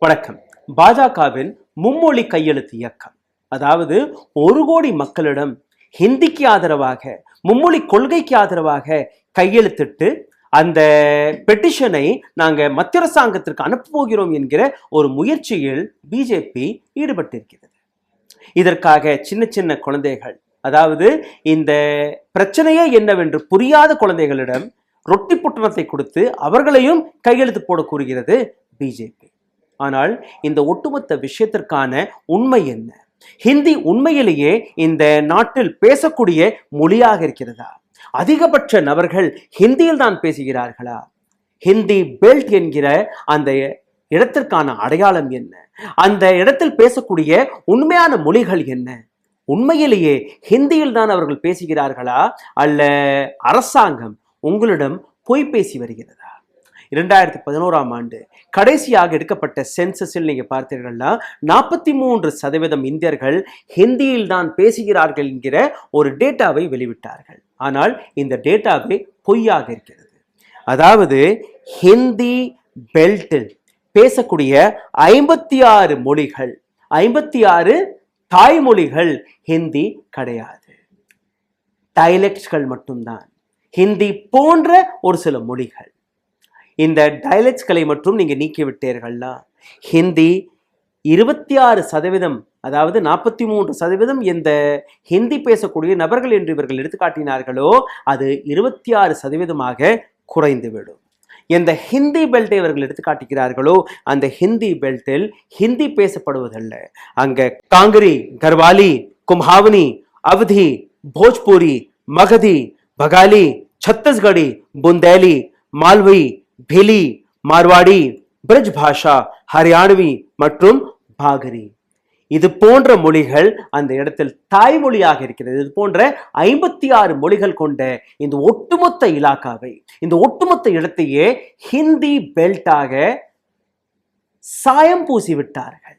வணக்கம். பாஜகவின் மும்மொழி கையெழுத்து இயக்கம், அதாவது 1 கோடி மக்களிடம் ஹிந்திக்கு ஆதரவாக, மும்மொழி கொள்கைக்கு ஆதரவாக கையெழுத்திட்டு அந்த பெட்டிஷனை நாங்க மத்திய அரசாங்கத்திற்கு அனுப்ப போகிறோம் என்கிற ஒரு முயற்சியில் பிஜேபி ஈடுபட்டிருக்கிறது. இதற்காக சின்ன சின்ன குழந்தைகள், அதாவது இந்த பிரச்சனையே என்னவென்று புரியாத குழந்தைகளிடம் ரொட்டி புட்டணத்தை கொடுத்து அவர்களையும் கையெழுத்து போட கூறுகிறது பிஜேபி. ஆனால் இந்த ஒட்டுமொத்த விஷயத்திற்கான உண்மை என்ன? ஹிந்தி உண்மையிலேயே இந்த நாட்டில் பேசக்கூடிய மொழியாக இருக்கிறதா? அதிகபட்ச நபர்கள் ஹிந்தியில் தான் பேசுகிறார்களா? ஹிந்தி பெல்ட் என்கிற அந்த இடத்திற்கான அடையாளம் என்ன? அந்த இடத்தில் பேசக்கூடிய உண்மையான மொழிகள் என்ன? உண்மையிலேயே ஹிந்தியில் தான் அவர்கள் பேசுகிறார்களா, அல்ல அரசாங்கம் உங்களிடம் பொய் பேசி வருகிறதா? 2011ஆம் ஆண்டு கடைசியாக எடுக்கப்பட்ட சென்சஸில் நீங்க பார்த்தீர்கள்னா 43% இந்தியர்கள் ஹிந்தியில் தான் பேசுகிறார்கள் என்கிற ஒரு டேட்டாவை வெளியிட்டார்கள். ஆனால் இந்த டேட்டாவே பொய்யாக இருக்கிறது. அதாவது ஹிந்தி பெல்ட்டில் பேசக்கூடிய 56 மொழிகள், 56 தாய்மொழிகள் ஹிந்தி கிடையாது. டைலெக்ட்கள் மட்டும்தான், ஹிந்தி போன்ற ஒரு சில மொழிகள். இந்த டைலெக்ட்களை மட்டும் நீங்க நீக்கிவிட்டீர்கள்னா ஹிந்தி 26%, அதாவது 43% இந்த ஹிந்தி பேசக்கூடிய நபர்கள் என்று இவர்கள் எடுத்துக்காட்டினார்களோ அது 26% குறைந்துவிடும். எந்த ஹிந்தி பெல்ட்டை இவர்கள் எடுத்துக்காட்டுகிறார்களோ அந்த ஹிந்தி பெல்ட்டில் ஹிந்தி பேசப்படுவதல்ல. அங்க காங்கிரி, கர்வாலி, கும்ஹாவனி, அவதி, போஜ்பூரி, மகதி, பகாலி, छत्तीसगढ़ी, बुंदेली, मालवी, भिली, मारवाड़ी, ब्रज भाषा, हरियाणवी மற்றும் பாகரி, இது போன்ற மொழிகள் அந்த இடத்தில் தாய்மொழியாக இருக்கிறது. இது போன்ற 56 மொழிகள் கொண்ட இந்த ஒட்டுமொத்த இலாக்காவை, இந்த ஒட்டுமொத்த இடத்தையே ஹிந்தி பெல்ட்டாக சாயம் பூசி விட்டார்கள்.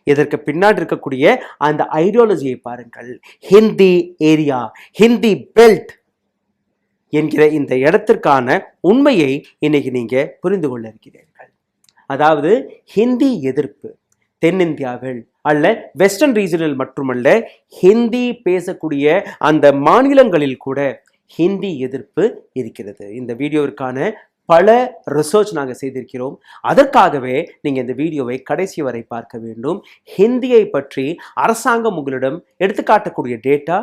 இதற்கு பின்னாடி இருக்கக்கூடிய அந்த ஐடியாலஜியை பாருங்கள். ஹிந்தி ஏரியா, ஹிந்தி பெல்ட் என்கிற இந்த இடத்திற்கான உண்மையை இன்னைக்கு நீங்க புரிந்து கொள்ள இருக்கிறீர்கள். அதாவது ஹிந்தி எதிர்ப்பு தென்னிந்தியாவில் அல்ல, வெஸ்டர்ன் ரீஜனில் மட்டுமல்ல, ஹிந்தி பேசக்கூடிய அந்த மாநிலங்களில் கூட ஹிந்தி எதிர்ப்பு இருக்கிறது. இந்த வீடியோவிற்கான பல ரிசர்ச் நாங்கள் செய்திருக்கிறோம். அதற்காகவே நீங்க இந்த வீடியோவை கடைசி வரை பார்க்க வேண்டும். ஹிந்தியை பற்றி அரசாங்கம் உங்களிடம் எடுத்துக்காட்டக்கூடிய டேட்டா,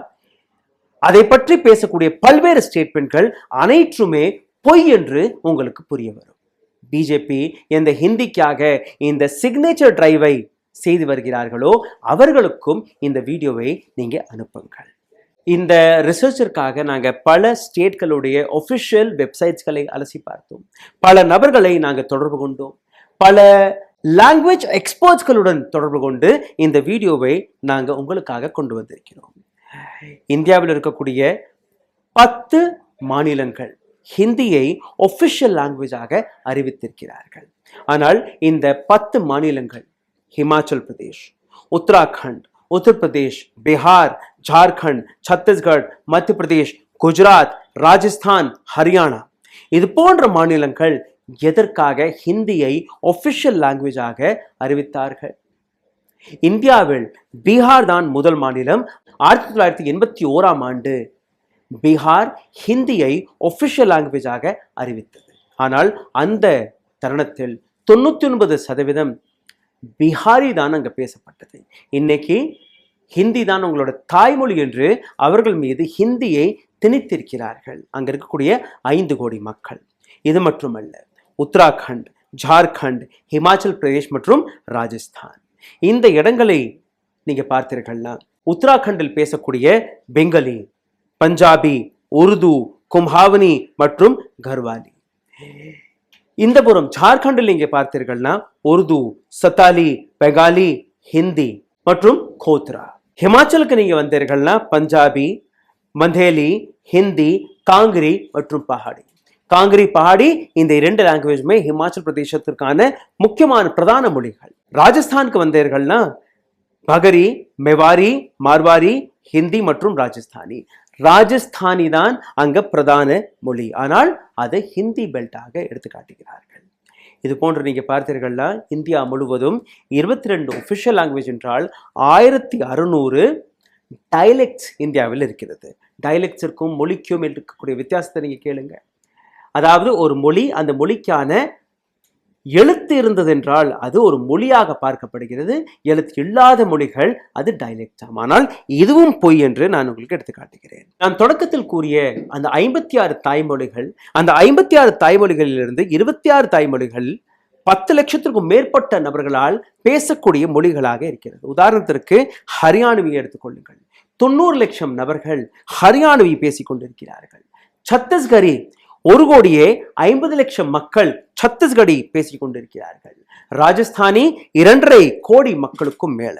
அதை பற்றி பேசக்கூடிய பல்வேறு ஸ்டேட்மெண்ட்கள் அனைத்துமே பொய் என்று உங்களுக்கு புரிய வரும். பிஜேபி எந்த ஹிந்திக்காக இந்த சிக்னேச்சர் டிரைவை செய்து வருகிறார்களோ அவர்களுக்கும் இந்த வீடியோவை நீங்க அனுப்புங்கள். இந்த ரிசர்ச்சிற்காக நாங்கள் பல ஸ்டேட்களுடைய ஒஃபிஷியல் வெப்சைட்ஸ்களை அலசி பார்த்தோம். பல நபர்களை நாங்கள் தொடர்பு கொண்டோம். பல லாங்குவேஜ் எக்ஸ்பர்ட்ஸ்களுடன் தொடர்பு கொண்டு இந்த வீடியோவை நாங்கள் உங்களுக்காக கொண்டு வந்திருக்கிறோம். இந்தியாவில் இருக்கக்கூடிய 10 மாநிலங்கள் ஹிந்தியை ஒஃபிஷியல் லாங்குவேஜாக அறிவித்திருக்கிறார்கள். ஆனால் இந்த 10 மாநிலங்கள் ஹிமாச்சல் பிரதேஷ், உத்தராகண்ட், உத்தரப்பிரதேஷ், பீகார், ஜார்க்கண்ட், சத்தீஸ்கர், மத்திய பிரதேஷ், குஜராத், ராஜஸ்தான், ஹரியானா, இது போன்ற மாநிலங்கள் எதற்காக ஹிந்தியை ஒஃபிஷியல் லாங்குவேஜாக அறிவித்தார்கள்? இந்தியாவில் பீகார் தான் முதல் மாநிலம். 1981ஆம் ஆண்டு பீகார் ஹிந்தியை ஒஃபிஷியல் லாங்குவேஜாக அறிவித்தது. ஆனால் அந்த தருணத்தில் 99% பீகாரி தான் அங்க பேசப்பட்டது. இன்னைக்கு ஹிந்தி தான் உங்களோட தாய்மொழி என்று அவர்கள் மீது ஹிந்தியை திணித்திருக்கிறார்கள் அங்க இருக்கக்கூடிய 5 கோடி மக்கள். இது மட்டுமல்ல, உத்தராகண்ட், ஜார்க்கண்ட், ஹிமாச்சல் பிரதேஷ் மற்றும் ராஜஸ்தான், இந்த இடங்களை நீங்க பார்த்தீர்கள்னா உத்தராகண்டில் பேசக்கூடிய பெங்காலி, பஞ்சாபி, உருது, கும்ஹாவனி மற்றும் கர்வாலி. இந்த புறம் ஜார்க்கண்டில் நீங்க பார்த்தீர்கள்னா உருது, சத்தாலி, பெங்காலி, ஹிந்தி மற்றும் கோத்ரா. ஹிமாச்சலுக்கு நீங்க வந்தீர்கள்னா பஞ்சாபி, மந்தேலி, ஹிந்தி, காங்கிரி மற்றும் பஹாடி. காங்கிரி, பஹாடி இந்த 2 லாங்குவேஜுமே ஹிமாச்சல் பிரதேசத்திற்கான முக்கியமான பிரதான மொழிகள். ராஜஸ்தானுக்கு வந்தீர்கள்னா பகரி, மெவாரி, மார்வாரி, ஹிந்தி மற்றும் ராஜஸ்தானி. ராஜஸ்தானி தான் அங்க பிரதான மொழி, ஆனால் அதை ஹிந்தி பெல்ட்டாக எடுத்து காட்டுகிறார்கள். இது போன்று நீங்கள் பார்த்தீர்கள்னா இந்தியா முழுவதும் 22 ஒஃபிஷியல் லாங்குவேஜ் என்றால் 1600 டைலெக்ட்ஸ் இந்தியாவில் இருக்கிறது. டைலெக்ட்ஸிற்கும் மொழிக்கும் இருக்கக்கூடிய வித்தியாசத்தை நீங்கள் கேளுங்க. அதாவது ஒரு மொழி, அந்த மொழிக்கான எழுத்து இருந்தது என்றால் அது ஒரு மொழியாக பார்க்கப்படுகிறது. எழுத்து இல்லாத மொழிகள் அது டைலெக்ட். ஆனால் இதுவும் பொய் என்று நான் உங்களுக்கு எடுத்து காட்டுகிறேன். நான் தொடக்கத்தில் கூறிய அந்த 56 தாய்மொழிகள், அந்த 56 தாய்மொழிகளிலிருந்து 26 தாய்மொழிகள் 10 லட்சத்திற்கும் மேற்பட்ட நபர்களால் பேசக்கூடிய மொழிகளாக இருக்கிறது. உதாரணத்திற்கு ஹரியானவியை எடுத்துக்கொள்ளுங்கள். 90 லட்சம் நபர்கள் ஹரியானவி பேசிக் கொண்டிருக்கிறார்கள். சத்தீஸ்கரி 1,50,00,000 மக்கள் சத்தீஸ்கடி பேசிக் கொண்டிருக்கிறார்கள். ராஜஸ்தானி 2.5 கோடி மக்களுக்கும் மேல,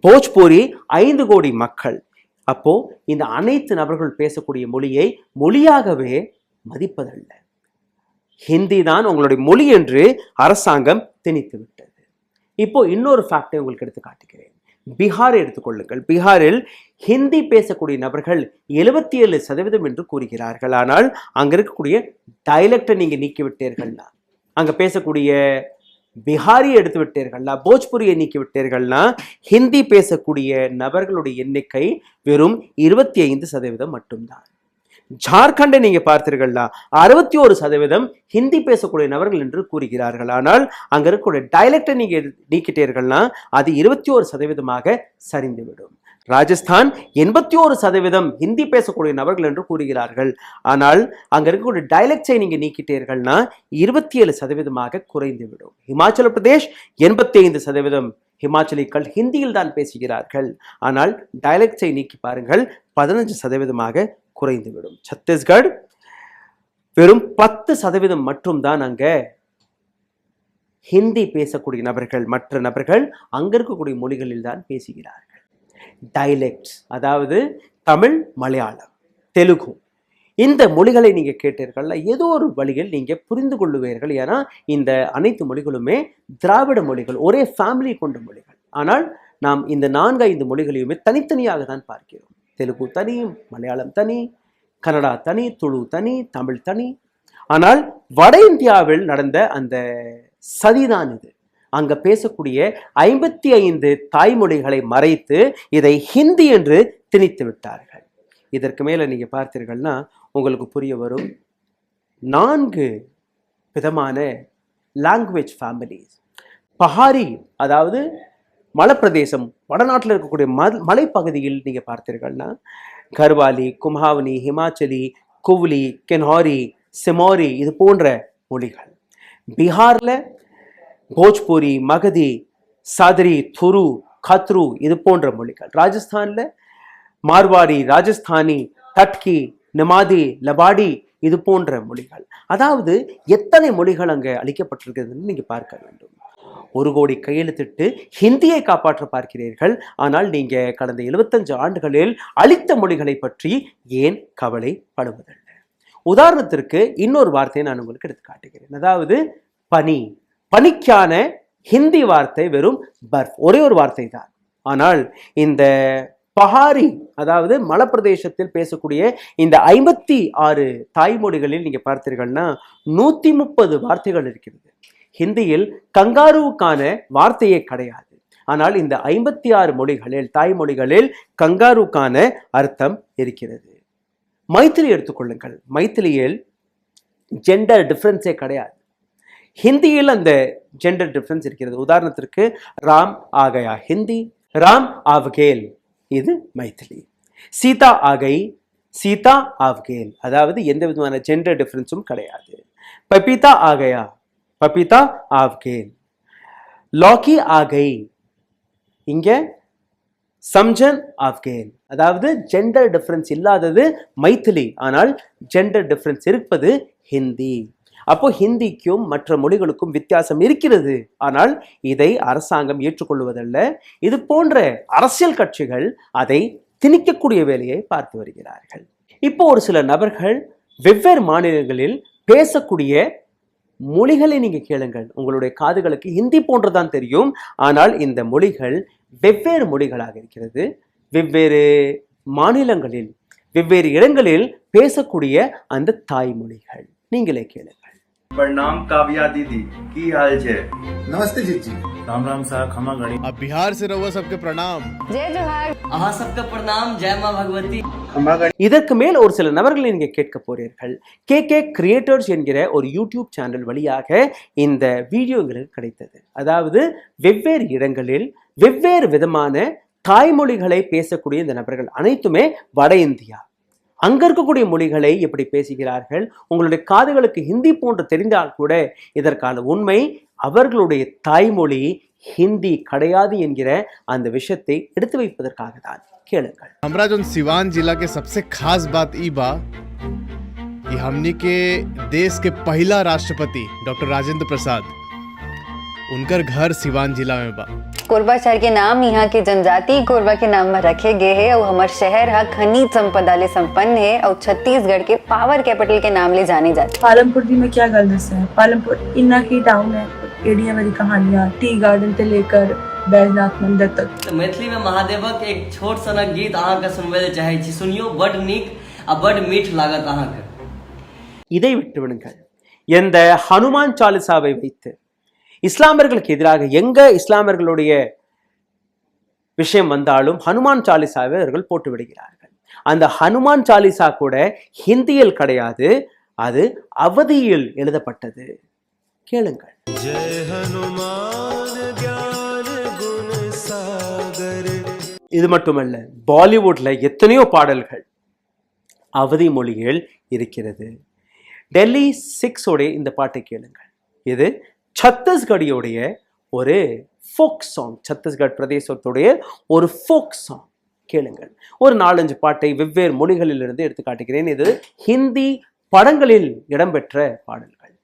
போஜ்பூரி 5 கோடி மக்கள். அப்போ இந்த அனைத்து நபர்கள் பேசக்கூடிய மொழியை மொழியாகவே மதிப்பதல்ல. ஹிந்தி தான் உங்களுடைய மொழி என்று அரசாங்கம் திணித்து விட்டது. இப்போ இன்னொரு ஃபேக்டை உங்களுக்கு எடுத்து காட்டுகிறேன். பீகாரை எடுத்துக்கொள்ளுங்கள். பீகாரில் ஹிந்தி பேசக்கூடிய நபர்கள் 77% என்று கூறுகிறார்கள். ஆனால் அங்க இருக்கக்கூடிய டைலக்டை நீங்க நீக்கி விட்டீர்கள்னா, அங்க பேசக்கூடிய பிஹாரியை எடுத்து விட்டீர்கள்னா, போஜ்புரியை நீக்கி விட்டீர்கள்னா, ஹிந்தி பேசக்கூடிய நபர்களுடைய எண்ணிக்கை வெறும் 25% மட்டும்தான். ஜார்க்கண்டை நீங்க பார்த்தீர்கள்னா 61% ஹிந்தி பேசக்கூடிய நபர்கள் என்று கூறுகிறார்கள். ஆனால் அங்க இருக்கக்கூடிய டைலக்டை நீங்க நீக்கிட்டீர்கள்னா அது 21% சரிந்துவிடும். ராஜஸ்தான் 81% ஹிந்தி பேசக்கூடிய நபர்கள் என்று கூறுகிறார்கள். ஆனால் அங்க இருக்கக்கூடிய டைலக்டை நீங்க நீக்கிட்டீர்கள்னா 27% குறைந்துவிடும். இமாச்சல பிரதேஷ் 85% ஹிமாச்சலிகள் ஹிந்தியில் தான் பேசுகிறார்கள். ஆனால் டைலக்டை நீக்கி பாருங்கள் 15% குறைந்துவிடும். சத்தீஸ்கர் வெறும் 10% மட்டும்தான் அங்க ஹிந்தி பேசக்கூடிய நபர்கள், மற்ற நபர்கள் அங்க இருக்கக்கூடிய மொழிகளில் தான் பேசுகிறார்கள். டைலெக்ட்ஸ், அதாவது தமிழ், மலையாளம், தெலுங்கு, இந்த மொழிகளை நீங்க கேட்டீர்கள், ஏதோ ஒரு வழியில் நீங்க புரிந்து கொள்ளுவீர்கள். ஏன்னா இந்த அனைத்து மொழிகளுமே திராவிட மொழிகள், ஒரே ஃபேமிலி கொண்ட மொழிகள். ஆனால் நாம் இந்த 4-5 மொழிகளையுமே தனித்தனியாக தான் பார்க்கிறோம். தெலுங்கு தனி, மலையாளம் தனி, கன்னடா தனி, துளு தனி, தமிழ் தனி. ஆனால் வட இந்தியாவில் நடந்த அந்த சதிதான் இது. அங்க பேசக்கூடிய 55 தாய்மொழிகளை மறைத்து இதை ஹிந்தி என்று திணித்து விட்டார்கள். இதற்கு மேல நீங்க பார்த்தீர்கள்னா உங்களுக்கு புரிய வரும். 4 விதமான லாங்குவேஜ் ஃபேமிலிஸ். பஹாரி, அதாவது மலைப்பிரதேசம், வடநாட்டில் இருக்கக்கூடிய மலைப்பகுதியில் நீங்க பார்த்தீர்கள்னா கர்வாலி, கும்ஹாவனி, ஹிமாச்சலி, குவ்லி, கென்ஹாரி, சிமோரி, இது போன்ற மொழிகள். பீகார்ல போஜ்பூரி, மகதி, சாதரி, துரு, கத்ரு, இது போன்ற மொழிகள். ராஜஸ்தான்ல மார்வாடி, ராஜஸ்தானி, தட்கி, நிமாதி, லபாடி, இது போன்ற மொழிகள். அதாவது எத்தனை மொழிகள் அங்கே அளிக்கப்பட்டிருக்கிறதுன்னு நீங்க பார்க்க வேண்டும். 1 கோடி கையெழுத்திட்டு ஹிந்தியை காப்பாற்ற பார்க்கிறீர்கள். ஆனால் நீங்க கடந்த 75 ஆண்டுகளில் அளித்த மொழிகளை பற்றி ஏன் கவலைப்படுவதில்லை? உதாரணத்திற்கு இன்னொரு வார்த்தையை நான் உங்களுக்கு எடுத்து காட்டுகிறேன். அதாவது பனி. பனிக்கான ஹிந்தி வார்த்தை வெறும் பர்ஃப், ஒரே ஒரு வார்த்தை தான். ஆனால் இந்த பஹாரி, அதாவது மலைப்பிரதேசத்தில் பேசக்கூடிய இந்த 56 தாய்மொழிகளில் நீங்க பார்த்தீர்கள்னா 130 வார்த்தைகள் இருக்கிறது. ஹிந்தியில் கங்காருவுக்கான வார்த்தையே கிடையாது. ஆனால் இந்த 56 மொழிகளில், தாய்மொழிகளில் கங்காருக்கான அர்த்தம் இருக்கிறது. மைத்திலி எடுத்துக்கொள்ளுங்கள். மைத்திலியில் ஜெண்டர் டிஃபரன்ஸே கிடையாது. ஹிந்தியில் அந்த ஜெண்டர் டிஃபரன்ஸ் இருக்கிறது. உதாரணத்திற்கு ராம் ஆகயா ஹிந்தி, ராம் ஆவ்கேல் இது மைத்திலி. சீதா ஆகை, சீதா ஆவ்கேல், அதாவது எந்த விதமான ஜெண்டர் டிஃபரன்ஸும் கிடையாது. பபிதா ஆகயா, பபிதா ஆவ்கேல். லौकी आ गई, இங்க சம்ஜன் ஆவ்கேல், அதாவது ஜெண்டர் டிஃபரன்ஸ் இல்லாதது மைத்திலி. ஆனால் ஜெண்டர் டிஃபரன்ஸ் இருப்பது ஹிந்தி. அப்போ ஹிந்திக்கும் மற்ற மொழிகளுக்கும் வித்தியாசம் இருக்கிறது. ஆனால் இதை அரசாங்கம் ஏற்றுக்கொள்வதல்ல. இது போன்ற அரசியல் கட்சிகள் அதை திணிக்கக்கூடிய வேலையை பார்த்து வருகிறார்கள். இப்போ ஒரு சில நபர்கள் வெவ்வேறு மாநிலங்களில் பேசக்கூடிய மொழிகளை நீங்க கேளுங்கள். உங்களுடைய காதுகளுக்கு ஹிந்தி போன்றுதான் தெரியும். ஆனால் இந்த மொழிகள் வெவ்வேறு மொழிகளாக இருக்கிறது. வெவ்வேறு மாநிலங்களில், வெவ்வேறு இடங்களில் பேசக்கூடிய அந்த தாய்மொழிகள் நீங்களே கேளுங்கள். प्रणाम काव्या दीदी, की हाल छे? नमस्ते जीत जी। राम राम सा खमा गणी। अब बिहार से रहुआ सबके प्रणाम। जय जोहार। अहाँ सबके प्रणाम। जय माँ भगवती। இதற்கு மேல் ஒரு சில நபர்களை நீங்க கேட்க போறீர்கள். கே கிரியேட்டர்ஸ் என்கிற ஒரு யூடியூப் சேனல் வழியாக இந்த வீடியோ எங்களுக்கு கிடைத்தது. அதாவது வெவ்வேறு இடங்களில் வெவ்வேறு விதமான தாய்மொழிகளை பேசக்கூடிய இந்த நபர்கள் அனைத்துமே வட இந்தியா. அங்க இருக்கக்கூடிய மொழிகளை எப்படி பேசுகிறார்கள், உங்களுடைய காதுகளுக்கு ஹிந்தி போன்று தெரிந்தால் கூட இதற்கான உண்மை அவர்களுடைய தாய்மொழி ஹிந்தி கிடையாது என்கிற அந்த விஷயத்தை எடுத்து வைப்பதற்காக தான். கேளுங்கள். हमरा जो सिवान जिला के सबसे खास बात ई बा कि हमनी के देश के पहला राष्ट्रपति डॉक्टर राजेंद्र प्रसाद उनकर घर सिवान जिला में बा। कोरबा शहर के नाम यहाँ के जनजाति कोरबा के नाम में रखे गए हैं और हमार शहर है खनिज संपदा ले संपन्न है और छत्तीसगढ़ के पावर कैपिटल के नाम ले जाने जाते। पालमपुर जी में क्या गल दस है, पालमपुर इन्ना की टाउन है, एडिया वाली कहानियाँ टी गार्डन से लेकर बैजनाथ मंदिर तक। तो मैथिली में महादेवक एक छोट सनक गीत अहाँ के सुनवे ले चाहे छी, सुनियो बड नीक आ बड मीठ लागत अहाँ के। இதை விட்டு விடுங்கள். எந்த ஹனுமான் சாலிசாவை வைத்து இஸ்லாமியர்களுக்கு எதிராக எங்க இஸ்லாமியர்களுடைய விஷயம் வந்தாலும் ஹனுமான் சாலிசாவை அவர்கள் போட்டு விடுகிறார்கள். அந்த ஹனுமான் சாலிசா கூட ஹிந்தியில் கிடையாது, அது அவதியில் எழுதப்பட்டது. கேளுங்கள். இது மட்டுமல்ல, பாலிவுட்ல எத்தனையோ பாடல்கள் அவதி மொழியில் இருக்கிறது. டெல்லி 6 இந்த பாட்டை கேளுங்கள். இது சத்தீஸ்கடியோடைய ஒரு ஃபோக் சாங், சத்தீஸ்கட் பிரதேசத்துடைய ஒரு ஃபோக் சாங். கேளுங்கள். ஒரு 4-5 பாட்டை வெவ்வேறு மொழிகளில் இருந்து எடுத்து காட்டுகிறேன். இது ஹிந்தி படங்களில் இடம்பெற்ற பாடல்கள்.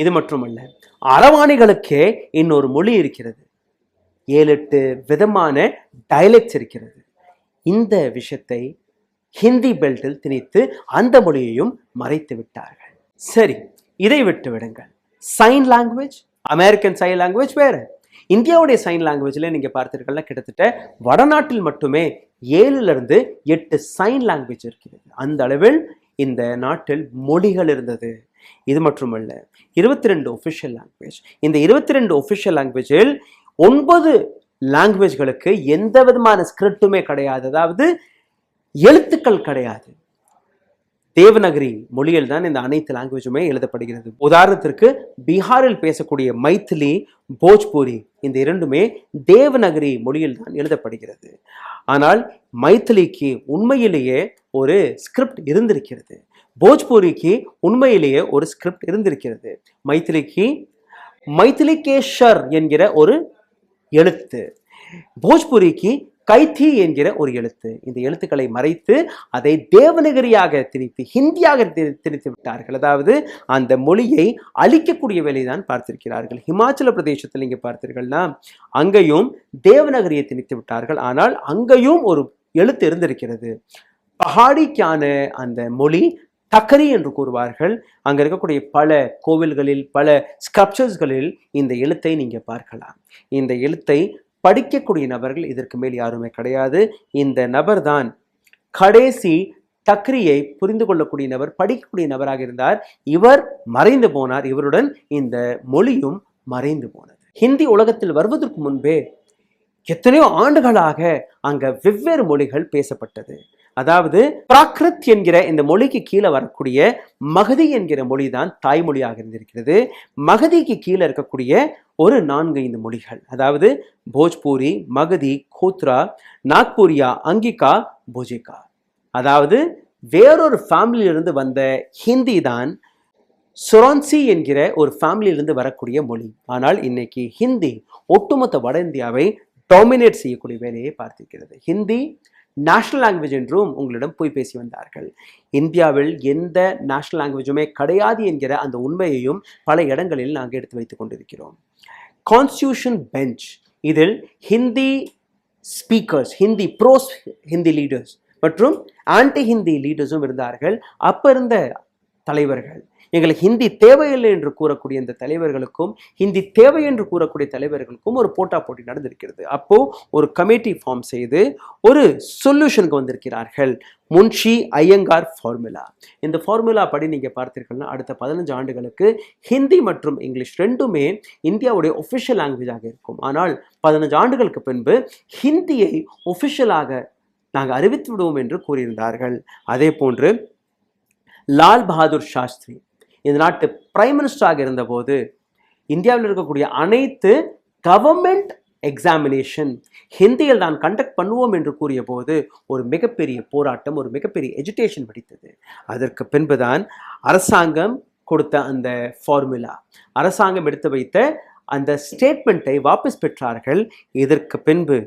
இது மட்டுமல்ல, அரவாணிகளுக்கே இன்னொரு மொழி இருக்கிறது. 7-8 விதமான டைலெக்ட்ஸ் இருக்கிறது. இந்த விஷயத்தை ஹிந்தி பெல்ட்டில் திணித்து அந்த மொழியையும் மறைத்து விட்டார்கள். சரி, இதை விட்டு விடுங்கள். Sign language, American sign language வேற. இந்தியாவுடைய சைன் லாங்குவேஜ்ல நீங்க பார்த்தீர்கள்னா கிட்டத்தட்ட வடநாட்டில் மட்டுமே 7-8 சைன் லாங்குவேஜ் இருக்கிறது. அந்த அளவில் இந்த நாட்டில் மொழிகள் இருந்தது. இது மட்டுமல்ல, 22 ஒஃபிஷியல் லாங்குவேஜ். இந்த 22 ஒஃபிஷியல் லாங்குவேஜில் 9 லாங்குவேஜ்களுக்கு எந்த விதமான ஸ்கிரிப்டுமே கிடையாது, அதாவது எழுத்துக்கள் கிடையாது. தேவநகரி மொழியில் தான் இந்த அனைத்து லாங்குவேஜுமே எழுதப்படுகிறது. உதாரணத்திற்கு பீகாரில் பேசக்கூடிய மைத்திலி, போஜ்பூரி இந்த இரண்டுமே தேவநகரி மொழியில் தான் எழுதப்படுகிறது. ஆனால் மைத்திலிக்கு உண்மையிலேயே ஒரு ஸ்கிரிப்ட் இருந்திருக்கிறது, போஜ்பூரிக்கு உண்மையிலேயே ஒரு ஸ்கிரிப்ட் இருந்திருக்கிறது. மைத்திலிகேஷர் என்கிற ஒரு எழுத்து, போஜ்பூரிக்கு கைத்தி என்கிற ஒரு எழுத்து. இந்த எழுத்துக்களை மறைத்து அதை தேவநகரியாக திணித்து ஹிந்தியாக திணித்து விட்டார்கள். அதாவது அந்த மொழியை அழிக்கக்கூடிய வேலைதான் பார்த்திருக்கிறார்கள். ஹிமாச்சல பிரதேசத்தில் நீங்க பார்த்தீர்கள்னா அங்கேயும் தேவநகரியை திணித்து விட்டார்கள். ஆனால் அங்கேயும் ஒரு எழுத்து இருந்திருக்கிறது. பஹாடிக்கான அந்த மொழி தக்கரி என்று கூறுவார்கள். அங்க இருக்கக்கூடிய பல கோவில்களில், பல ஸ்கல்ப்சர்ஸ்களில் இந்த எழுத்தை நீங்க பார்க்கலாம். இந்த எழுத்தை படிக்கக்கூடிய நபர்கள் இதற்கு மேல் யாருமே கிடையாது. இந்த நபர் தான் கடைசி தக்ரியை புரிந்து கொள்ளக்கூடிய நபர், படிக்கக்கூடிய நபராக இருந்தார். இவர் மறைந்து போனார். இவருடன் இந்த மொழியும் மறைந்து போனது. ஹிந்தி உலகத்தில் வருவதற்கு முன்பே எத்தனையோ ஆண்டுகளாக அங்க வெவ்வேறு மொழிகள் பேசப்பட்டது. அதாவது பிராகிருத் என்கிற இந்த மொழிக்கு கீழே வரக்கூடிய மகதி என்கிற மொழி தான் தாய்மொழியாக இருந்திருக்கிறது. மகதிக்கு கீழே இருக்கக்கூடிய ஒரு 4-5 மொழிகள், அதாவது போஜ்பூரி, மகதி, கோத்ரா, நாக்பூரியா, அங்கிகா, போஜிகா. அதாவது வேறொரு ஃபேமிலியிலிருந்து வந்த ஹிந்தி தான் சுரான்சி என்கிற ஒரு ஃபேமிலியிலிருந்து வரக்கூடிய மொழி. ஆனால் இன்னைக்கு ஹிந்தி ஒட்டுமொத்த வட இந்தியாவை டாமினேட் செய்யக்கூடிய வேலையை பார்த்திருக்கிறது. ஹிந்தி நேஷனல் லாங்குவேஜ் என்றும் உங்களிடம் போய் பேசி வந்தார்கள். இந்தியாவில் எந்த நேஷனல் லாங்குவேஜுமே கிடையாது என்கிற அந்த உண்மையையும் பல இடங்களில் நாங்கள் எடுத்து வைத்துக் கொண்டிருக்கிறோம். கான்ஸ்டியூஷன் பெஞ்ச், இதில் ஹிந்தி ஸ்பீக்கர்ஸ், ஹிந்தி ஹிந்தி லீடர்ஸ் மற்றும் ஆன்டி ஹிந்தி லீடர்ஸும் இருந்தார்கள். அப்ப இருந்த தலைவர்கள், எங்களுக்கு ஹிந்தி தேவையில்லை என்று கூறக்கூடிய இந்த தலைவர்களுக்கும் ஹிந்தி தேவை என்று கூறக்கூடிய தலைவர்களுக்கும் ஒரு போட்டி நடந்திருக்கிறது. அப்போ ஒரு கமிட்டி ஃபார்ம் செய்து ஒரு சொல்யூஷனுக்கு வந்திருக்கிறார்கள். முன்ஷி ஐயங்கார் ஃபார்முலா. இந்த ஃபார்முலா படி நீங்க பார்த்தீர்கள்னா அடுத்த 15 ஆண்டுகளுக்கு ஹிந்தி மற்றும் இங்கிலீஷ் ரெண்டுமே இந்தியாவுடைய ஒஃபிஷியல் லாங்குவேஜாக இருக்கும். ஆனால் 15 ஆண்டுகளுக்கு பின்பு ஹிந்தியை ஒஃபிஷியலாக நாங்கள் அறிவித்து விடுவோம் என்று கூறியிருந்தார்கள். அதே போன்று லால் பகதூர் சாஸ்திரி இந்த நாட்டு பிரைம் மினிஸ்டராக இருந்தபோது இந்தியாவில் இருக்கக்கூடிய அனைத்து கவர்மெண்ட் எக்ஸாமினேஷன் ஹிந்தியில் தான் கண்டக்ட் பண்ணுவோம் என்று கூறிய போது ஒரு மிகப்பெரிய போராட்டம், ஒரு மிகப்பெரிய எஜிடேஷன் வெடித்தது. அதற்கு பின்புதான் அரசாங்கம் கொடுத்த அந்த ஃபார்முலா, அரசாங்கம் எடுத்து வைத்த அந்த ஸ்டேட்மெண்ட்டை வாபஸ் பெற்றார்கள். இதற்கு பின்பு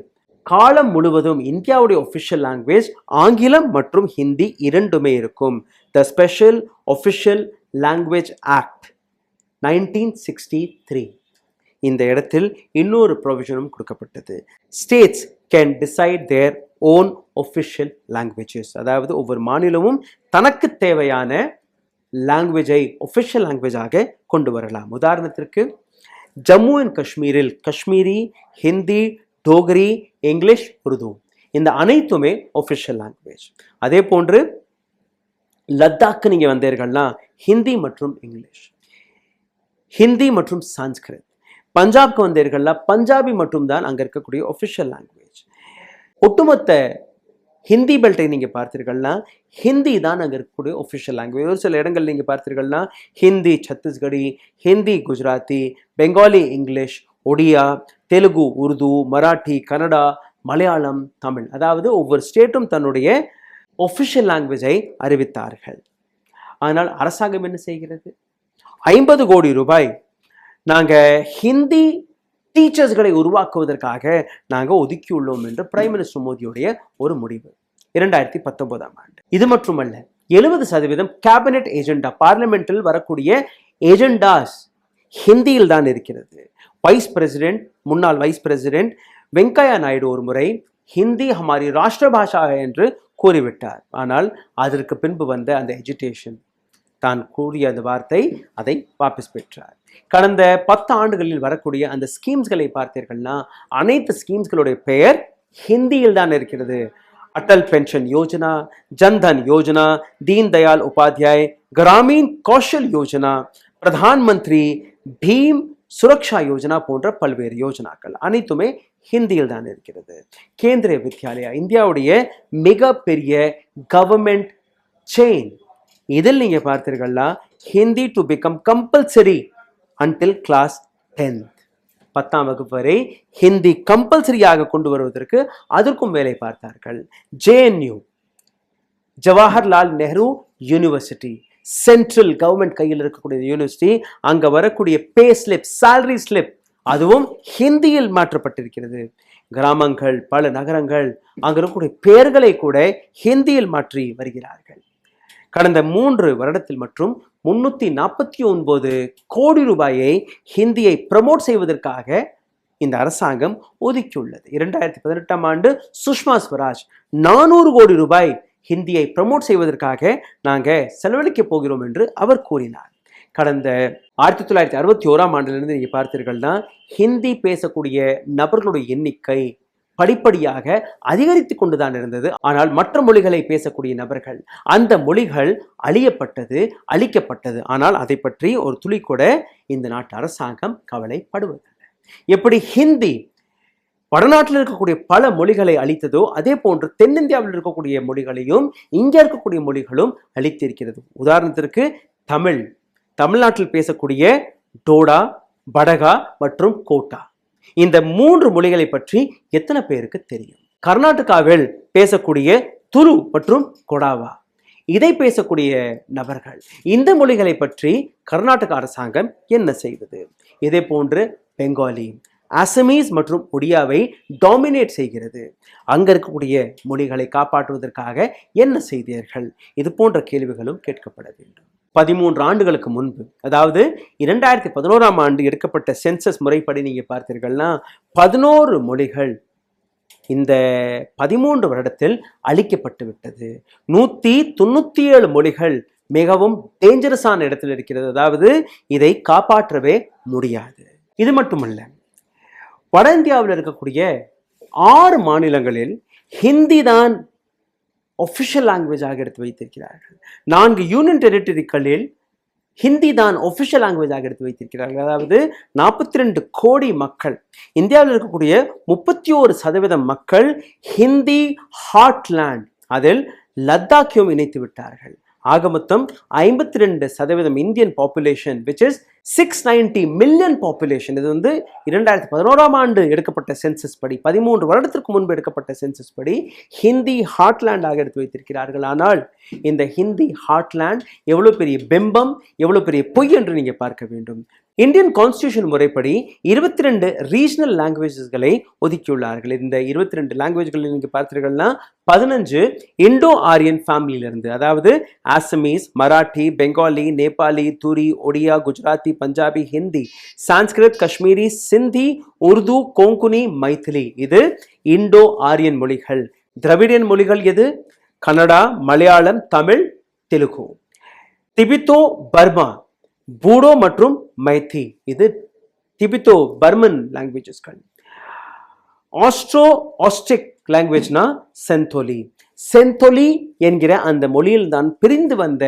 காலம் முழுவதும் இந்தியாவுடைய ஒஃபிஷியல் லாங்குவேஜ் ஆங்கிலம் மற்றும் ஹிந்தி இரண்டுமே இருக்கும். The special official language act 1963 இந்த இடத்தில் இன்னொரு ப்ரொவிஷனும் கொடுக்கப்பட்டது. States can decide their own official languages. அதாவது ஒவ்வொரு மாநிலமும் தனக்கு தேவையான லாங்குவேஜை ஒஃபிஷியல் லாங்குவேஜாக கொண்டு வரலாம். உதாரணத்திற்கு ஜம்மு அண்ட் காஷ்மீரில் காஷ்மீரி, ஹிந்தி, டோக்ரி, இங்கிலீஷ், உருது இந்த அனைத்துமே ஒஃபிஷியல் லாங்குவேஜ். அதே போன்று லத்தாக்கு நீங்க வந்தீர்கள்னா ஹிந்தி மற்றும் இங்கிலீஷ், ஹிந்தி மற்றும் சான்ஸ்கிரிட். பஞ்சாப்க்கு வந்தீர்கள்னா பஞ்சாபி மட்டும் தான் அங்க இருக்கக்கூடிய ஒஃபிஷியல் லாங்குவேஜ். ஒட்டுமொத்த ஹிந்தி பெல்ட்டை நீங்க பார்த்தீர்கள்னா ஹிந்தி தான் அங்க இருக்கக்கூடிய ஒஃபிஷியல் லாங்குவேஜ். ஒரு சில இடங்கள் நீங்க பார்த்தீர்கள்னா ஹிந்தி சத்தீஸ்கடி, ஹிந்தி குஜராத்தி, பெங்காலி இங்கிலீஷ், ஒடியா, தெலுங்கு, உருது, மராட்டி, கன்னடா, மலையாளம், தமிழ். அதாவது ஒவ்வொரு ஸ்டேட்டும் தன்னுடைய ஒஃபிஷியல் லாங்குவேஜை அறிவித்தார்கள். ஆனால் அரசாங்கம் என்ன செய்கிறது? 50 கோடி ரூபாய் நாங்கள் ஹிந்தி டீச்சர்ஸ்களை உருவாக்குவதற்காக நாங்கள் ஒதுக்கியுள்ளோம் என்று பிரைம் மினிஸ்டர் மோடியுடைய ஒரு முடிவு 2019ஆம் ஆண்டு. இது மட்டுமல்ல, 70% கேபினெட் ஏஜெண்டா, பார்லிமெண்டில் வரக்கூடிய ஏஜெண்டாஸ் ஹிந்தியில் தான் இருக்கிறது. வைஸ் பிரசிடென்ட், முன்னாள் வைஸ் பிரசிடென்ட் வெங்கையா நாயுடு ஒரு முறை ஹிந்தி ஹமாரி ராஷ்டிர பாஷா என்று கூறிவிட்டார். ஆனால் அதற்கு பின்பு வந்த அந்த எஜிடேஷன், தான் கூறிய அந்த வார்த்தை, அதை வாபஸ் பெற்றார். கடந்த 10 ஆண்டுகளில் வரக்கூடிய அந்த ஸ்கீம்ஸ்களை பார்த்தீர்கள்னா அனைத்து ஸ்கீம்ஸ்களுடைய பெயர் ஹிந்தியில் தான் இருக்கிறது. அட்டல் பென்ஷன் யோஜனா, ஜன்தன் யோஜனா, தீன் தயாள் உபாத்யாய் கிராமீன் கௌஷல் யோஜனா, பிரதான் மந்திரி பீம் சுரக்ஷா யோஜனா போன்ற பல்வேறு யோஜனாக்கள் அனைத்துமே ஹிந்தியில் தான் இருக்கிறது. கேந்திரிய வித்யாலயா இந்தியாவுடைய மிகப்பெரிய கவர்மெண்ட் செயின். இதில் நீங்க பார்த்தீர்கள்னா Hindi to become compulsory until class 10th, 10ஆம் வகுப்பு வரை ஹிந்தி கம்பல்சரியாக கொண்டு வருவதற்கு அதற்கும் வேலை பார்த்தார்கள். JNU Jawaharlal Nehru university, central government கையில் இருக்கக்கூடிய யூனிவர்சிட்டி, அங்க வரக்கூடிய பே ஸ்லிப், சேலரி ஸ்லிப் அதுவும் ஹிந்தியில் மாற்றப்பட்டிருக்கிறது. கிராமங்கள், பல நகரங்கள், அங்க இருக்கக்கூடிய பெயர்களை கூட ஹிந்தியில் மாற்றி வருகிறார்கள். கடந்த 3 வருடத்தில் மற்றும் 349 கோடி ரூபாயை ஹிந்தியை ப்ரமோட் செய்வதற்காக இந்த அரசாங்கம் ஒதுக்கியுள்ளது. 2018ஆம் ஆண்டு சுஷ்மா ஸ்வராஜ் 400 கோடி ரூபாய் ஹிந்தியை ப்ரமோட் செய்வதற்காக நாங்கள் செலவழிக்க போகிறோம் என்று அவர் கூறினார். கடந்த 1961ஆம் ஆண்டிலிருந்து நீங்கள் பார்த்தீர்கள்னா ஹிந்தி பேசக்கூடிய நபர்களுடைய எண்ணிக்கை படிப்படியாக அதிகரித்து கொண்டுதான் இருந்தது. ஆனால் மற்ற மொழிகளை பேசக்கூடிய நபர்கள், அந்த மொழிகள் அழிக்கப்பட்டது. ஆனால் அதை பற்றி ஒரு துளி கூட இந்த நாட்டு அரசாங்கம் கவலைப்படுவதில்லை. எப்படி ஹிந்தி வடநாட்டில் இருக்கக்கூடிய பல மொழிகளை அழித்ததோ அதே போன்று தென்னிந்தியாவில் இருக்கக்கூடிய மொழிகளையும் இங்கே இருக்கக்கூடிய மொழிகளும் அழித்திருக்கிறது. உதாரணத்திற்கு தமிழ்நாட்டில் பேசக்கூடிய டோடா, படகா மற்றும் கோட்டா, இந்த 3 மொழிகளை பற்றி எத்தனை பேருக்கு தெரியும்? கர்நாடகாவில் பேசக்கூடிய துரு மற்றும் கொடாவா, இதை பேசக்கூடிய நபர்கள், இந்த மொழிகளை பற்றி கர்நாடக அரசாங்கம் என்ன செய்தது? இதே போன்று பெங்காலி, அசமீஸ் மற்றும் ஒடியாவை டாமினேட் செய்கிறது. அங்க இருக்கக்கூடிய மொழிகளை காப்பாற்றுவதற்காக என்ன செய்தீர்கள்? இது போன்ற கேள்விகளும் கேட்கப்பட வேண்டும். 13 ஆண்டுகளுக்கு முன்பு, அதாவது 2011ஆம் ஆண்டு எடுக்கப்பட்ட சென்சஸ் முறைப்படி நீங்க பார்த்தீர்கள்னா 11 மொழிகள் இந்த 13 வருடத்தில் அழிக்கப்பட்டு விட்டது. 197 மொழிகள் மிகவும் டேஞ்சரஸான இடத்துல இருக்கிறது. அதாவது இதை காப்பாற்றவே முடியாது. இது மட்டுமல்ல, வட இந்தியாவில் இருக்கக்கூடிய 6 மாநிலங்களில் ஹிந்தி தான் ஒஃபிஷியல் லாங்குவேஜாக எடுத்து வைத்திருக்கிறார்கள். 4 யூனியன் டெரிட்டரிகளில் ஹிந்தி தான் ஒஃபிஷியல் லாங்குவேஜாக எடுத்து வைத்திருக்கிறார்கள். அதாவது 42 கோடி மக்கள், இந்தியாவில் இருக்கக்கூடிய 31% மக்கள் ஹிந்தி ஹார்ட்லேண்ட், அதில் லத்தாக்கையும் இணைத்து விட்டார்கள். ஆக மொத்தம் 52% Indian population, which is 690 million population. இது 2011ஆம் ஆண்டு எடுக்கப்பட்ட சென்சஸ் படி, 13 வருடத்திற்கு முன்பு எடுக்கப்பட்ட சென்சஸ் படி ஹிந்தி ஹார்ட்லேண்டாக எடுத்து வைத்திருக்கிறார்கள். ஆனால் இந்த ஹிந்தி ஹார்ட்லேண்ட் எவ்வளவு பெரிய பிம்பம், எவ்வளவு பெரிய பொய் என்று நீங்க பார்க்க வேண்டும். இந்தியன் கான்ஸ்டியூஷன் முறைப்படி 22 ரீஜனல் லாங்குவேஜஸ்களை ஒதுக்கியுள்ளார்கள். இந்த 22 லாங்குவேஜ்களில் நீங்க பார்த்தீர்கள்னா 15 இண்டோ ஆரியன் ஃபேமிலியிலிருந்து, அதாவது ஆசமீஸ், மராட்டி, பெங்காலி, நேபாளி, துரி, ஒடியா, குஜராத்தி, பஞ்சாபி, ஹிந்தி, சான்ஸ்கிரிட், காஷ்மீரி, சிந்தி, உருது, கோங்குனி, மைத்திலி. இது இண்டோ ஆரியன் மொழிகள். திராவிடியன் மொழிகள் எது? கன்னடா, மலையாளம், தமிழ், தெலுங்கு. திபித்தோ பர்மா, பூடோ மற்றும் மைத்தி, இது திபித்தோ பர்மன் லாங்குவேஜஸ்கள். ஆஸ்ட்ரோ ஆஸ்ட்ரிக் லாங்குவேஜ்னா செந்தோலி. செந்தோலி என்கிற அந்த மொழியில் தான் பிரிந்து வந்த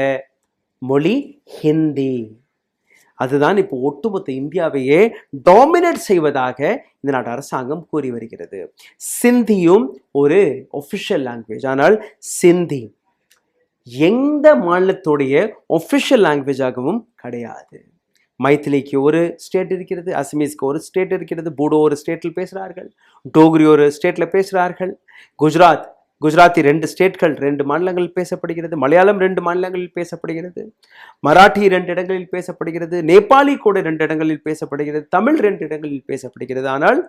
மொழி ஹிந்தி. அதுதான் இப்போ ஒட்டுமொத்த இந்தியாவையே டாமினேட் செய்வதாக இந்த நாட்டு அரசாங்கம் கூறி வருகிறது. சிந்தியும் ஒரு ஒஃபிஷியல் லாங்குவேஜ். ஆனால் சிந்தி எந்த மாநிலத்துடைய ஒஃபிஷியல் லாங்குவேஜாகவும் கிடையாது. மைத்திலிக்கு ஒரு ஸ்டேட் இருக்கிறது, அசமீஸ்க்கு ஒரு ஸ்டேட் இருக்கிறது, பூடோ ஒரு ஸ்டேட்டில் பேசுகிறார்கள், டோக்ரி ஒரு ஸ்டேட்டில் பேசுகிறார்கள், குஜராத்தி 2 ஸ்டேட்கள் 2 மாநிலங்களில் பேசப்படுகிறது, மலையாளம் 2 மாநிலங்களில் பேசப்படுகிறது, மராட்டி 2 இடங்களில் பேசப்படுகிறது, நேபாளி கூட 2 இடங்களில் பேசப்படுகிறது, தமிழ் 2 இடங்களில் பேசப்படுகிறது. ஆனால்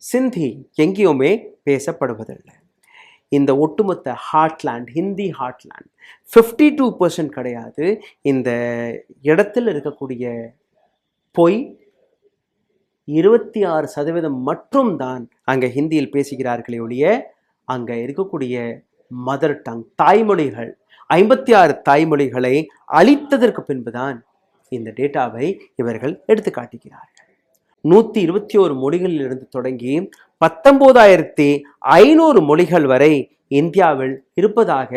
சிந்தி எங்கேயுமே பேசப்படுவதில்லை. இந்த ஒட்டுமொத்த ஹார்ட்லேண்ட், ஹிந்தி ஹார்ட்லேண்ட் 52% கிடையாது. இந்த இடத்தில் இருக்கக்கூடிய பொய் 26% மட்டும் தான் அங்கே ஹிந்தியில் பேசுகிறார்களே ஒழிய அங்கே இருக்கக்கூடிய மதர் டங், தாய்மொழிகள், 56 தாய்மொழிகளை அழித்ததற்கு பின்புதான் இந்த டேட்டாவை இவர்கள் எடுத்து காட்டுகிறார்கள். 121 மொழிகளில் இருந்து தொடங்கி 19,500 மொழிகள் வரை இந்தியாவில் இருப்பதாக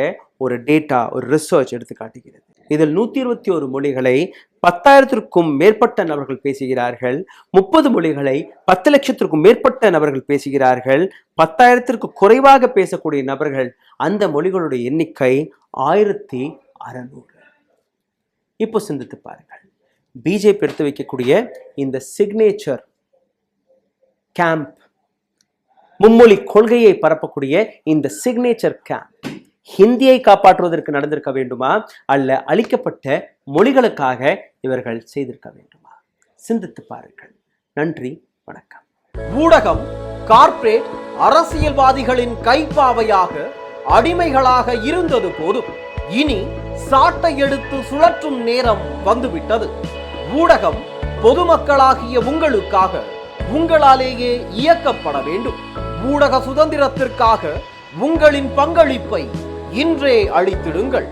ஒரு டேட்டா, ஒரு ரிசர்ச் எடுத்து காட்டுகிறது. இதில் 121 மொழிகளை 10,000க்கும் மேற்பட்ட நபர்கள் பேசுகிறார்கள். 30 மொழிகளை 10 லட்சத்திற்கும் மேற்பட்ட நபர்கள் பேசுகிறார்கள். 10,000த்திற்கு குறைவாக பேசக்கூடிய நபர்கள், அந்த மொழிகளுடைய எண்ணிக்கை 1600. இப்போ சிந்தித்து பாருங்கள், பிஜேபி எடுத்து வைக்கக்கூடிய இந்த சிக்னேச்சர் கேம்ப், மும்மொழி கொள்கையை பரப்பக்கூடிய இந்த சிக்னேச்சர் கேம்ப் ஹிந்தியை காப்பாற்றுவதற்கு நடந்திருக்க வேண்டுமா, அல்ல அளிக்கப்பட்ட மொழிகளுக்காக இவர்கள் செய்திருக்க வேண்டுமா? சிந்தித்து பாருங்கள். நன்றி, வணக்கம். ஊடகம் கார்ப்பரேட் அரசியல்வாதிகளின் கைப்பாவையாக, அடிமைகளாக இருந்தது போதும். இனி சாட்டை எடுத்து சுழற்றும் நேரம் வந்துவிட்டது. ஊடகம் பொதுமக்களாகிய உங்களுக்காக, உங்களாலேயே இயக்கப்பட வேண்டும். ஊடக சுதந்திரத்திற்காக உங்களின் பங்களிப்பை இன்றே அளித்திடுங்கள்.